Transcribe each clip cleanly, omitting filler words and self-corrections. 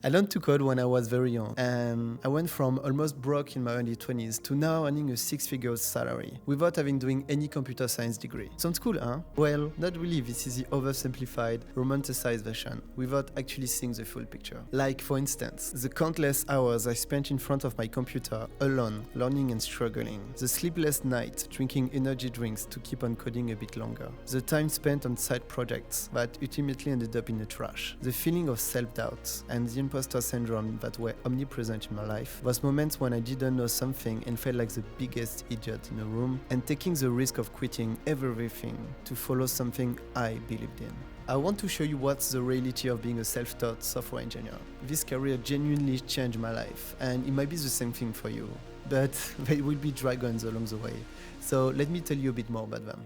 I learned to code when I was very young, and I went from almost broke in my early 20s to now earning a six-figure salary without having doing any computer science degree. Sounds cool, huh? Well, not really. This is the oversimplified, romanticized version without actually seeing the full picture. Like, for instance, the countless hours I spent in front of my computer alone, learning and struggling, the sleepless nights drinking energy drinks to keep on coding a bit longer, the time spent on side projects that ultimately ended up in the trash, the feeling of self-doubt, and the imposteur syndrome that were omnipresent in my life was moments when I didn't know something and felt like the biggest idiot in a room and taking the risk of quitting everything to follow something I believed in. I want to show you what's the reality of being a self-taught software engineer. This career genuinely changed my life, and it might be the same thing for you, but there will be dragons along the way. So let me tell you a bit more about them.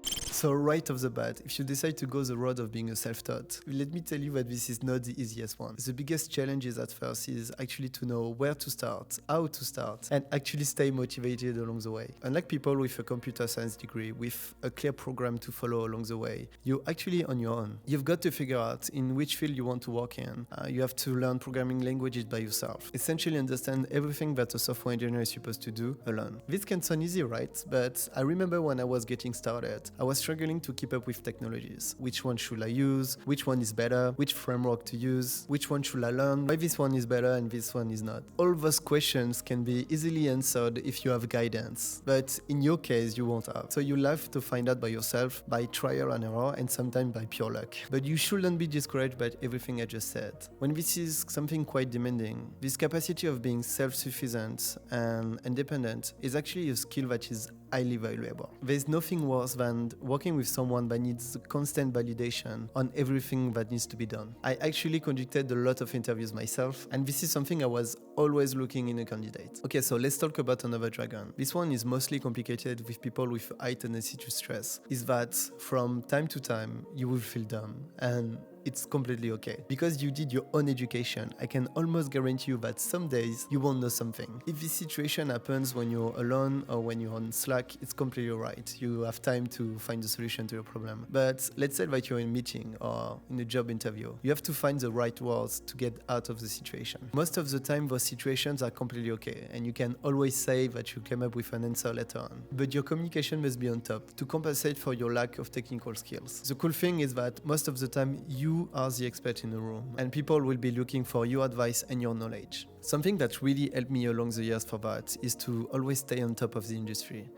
So right off the bat, if you decide to go the road of being a self-taught, let me tell you that this is not the easiest one. The biggest challenges at first is actually to know where to start, how to start, and actually stay motivated along the way. Unlike people with a computer science degree with a clear program to follow along the way, you're actually on your own. You've got to figure out in which field you want to work in. You have to learn programming languages by yourself. Essentially understand everything that a software engineer is supposed to do alone. This can sound easy, right? But I remember when I was getting started, I was struggling to keep up with technologies. Which one should I use? Which one is better? Which framework to use? Which one should I learn? Why this one is better and this one is not? All those questions can be easily answered if you have guidance, but in your case you won't have. So you'll have to find out by yourself, by trial and error, and sometimes by pure luck. But you shouldn't be discouraged by everything I just said. When this is something quite demanding, this capacity of being self-sufficient and independent is actually a skill that is highly valuable. There's nothing worse than working with someone that needs constant validation on everything that needs to be done. I actually conducted a lot of interviews myself, and this is something I was always looking in a candidate. Okay, so let's talk about another dragon. This one is mostly complicated with people with high tendency to stress. Is that from time to time you will feel dumb, and it's completely okay. Because you did your own education, I can almost guarantee you that some days you won't know something. If this situation happens when you're alone or when you're on Slack, it's completely right. You have time to find a solution to your problem. But let's say that you're in a meeting or in a job interview. You have to find the right words to get out of the situation. Most of the time, those situations are completely okay, and you can always say that you came up with an answer later on. But your communication must be on top to compensate for your lack of technical skills. The cool thing is that most of the time, you are the expert in the room, and people will be looking for your advice and your knowledge. Something that really helped me along the years for that is to always stay on top of the industry,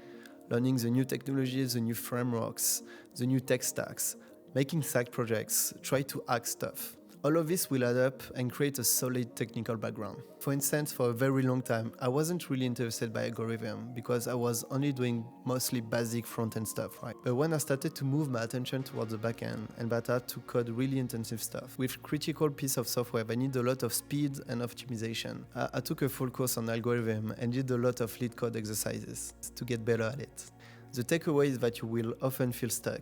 learning the new technologies, the new frameworks, the new tech stacks, making side projects, try to hack stuff. All of this will add up and create a solid technical background. For instance, for a very long time, I wasn't really interested by algorithm because I was only doing mostly basic front-end stuff, right? But when I started to move my attention towards the back-end and that I had to code really intensive stuff with critical piece of software that need a lot of speed and optimization, I took a full course on algorithm and did a lot of lead code exercises to get better at it. The takeaway is that you will often feel stuck,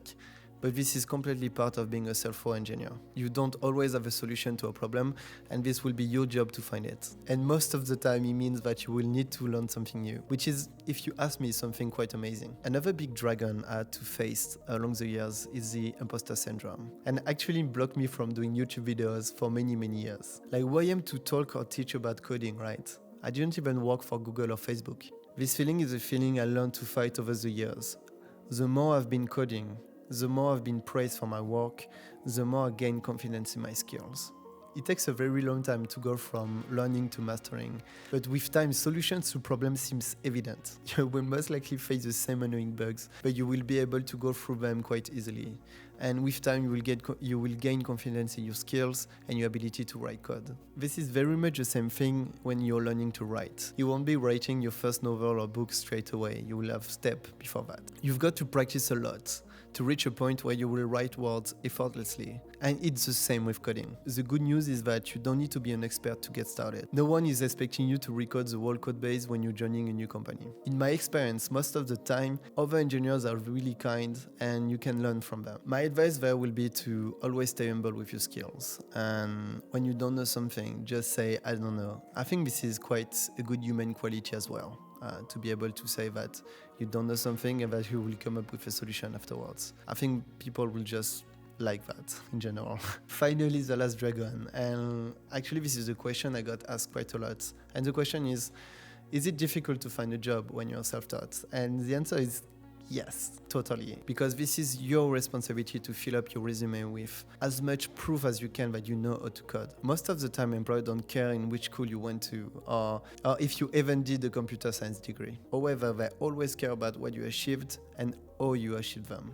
but this is completely part of being a software engineer. You don't always have a solution to a problem, and this will be your job to find it. And most of the time, it means that you will need to learn something new, which is, if you ask me, something quite amazing. Another big dragon I had to face along the years is the impostor syndrome, and actually blocked me from doing YouTube videos for many, many years. Like, who I am to talk or teach about coding, right? I didn't even work for Google or Facebook. This feeling is a feeling I learned to fight over the years. The more I've been coding, the more I've been praised for my work, the more I gain confidence in my skills. It takes a very long time to go from learning to mastering, but with time, solutions to problems seems evident. You will most likely face the same annoying bugs, but you will be able to go through them quite easily. And with time, you will gain confidence in your skills and your ability to write code. This is very much the same thing when you're learning to write. You won't be writing your first novel or book straight away. You will have step before that. You've got to practice a lot to reach a point where you will write words effortlessly. And it's the same with coding. The good news is that you don't need to be an expert to get started. No one is expecting you to recode the whole code base when you're joining a new company. In my experience, most of the time, other engineers are really kind and you can learn from them. My advice there will be to always stay humble with your skills. And when you don't know something, just say, I don't know. I think this is quite a good human quality as well. To be able to say that you don't know something and that you will come up with a solution afterwards. I think people will just like that in general. Finally, the last dragon. And actually, this is a question I got asked quite a lot. And the question is it difficult to find a job when you're self-taught? And the answer is yes, totally. Because this is your responsibility to fill up your resume with as much proof as you can that you know how to code. Most of the time, employers don't care in which school you went to or if you even did a computer science degree. However, they always care about what you achieved and how you achieved them.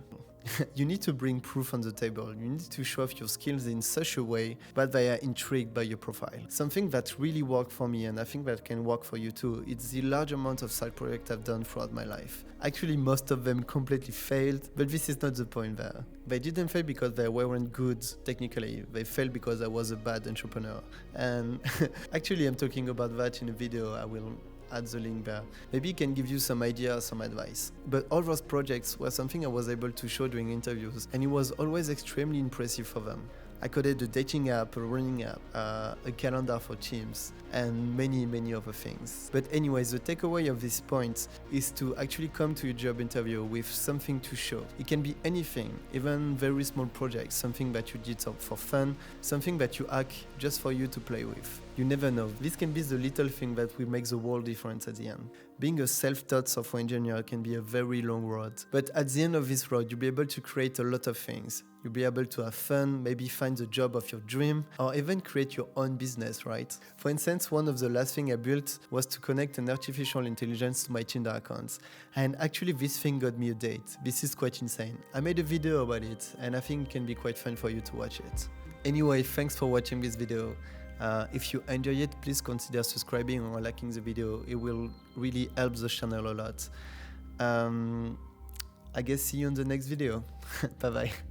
You need to bring proof on the table. You need to show off your skills in such a way that they are intrigued by your profile. Something that really worked for me, and I think that can work for you too, it's the large amount of side projects I've done throughout my life. Actually, most of them completely failed, but this is not the point there. They didn't fail because they weren't good technically. They failed because I was a bad entrepreneur. And actually, I'm talking about that in a video. I will add the link there. Maybe it can give you some ideas, some advice. But all those projects were something I was able to show during interviews, and it was always extremely impressive for them. I coded a dating app, a running app, a calendar for Teams, and many other things. But anyways, the takeaway of this point is to actually come to a job interview with something to show. It can be anything, even very small projects, something that you did for fun, something that you hack just for you to play with. You never know. This can be the little thing that will make the world difference at the end. Being a self-taught software engineer can be a very long road. But at the end of this road, you'll be able to create a lot of things. You'll be able to have fun, maybe find the job of your dream, or even create your own business, right? For instance, one of the last things I built was to connect an artificial intelligence to my Tinder accounts. And actually, this thing got me a date. This is quite insane. I made a video about it, and I think it can be quite fun for you to watch it. Anyway, thanks for watching this video. If you enjoy it, please consider subscribing or liking the video. It will really help the channel a lot. I guess see you on the next video. Bye bye.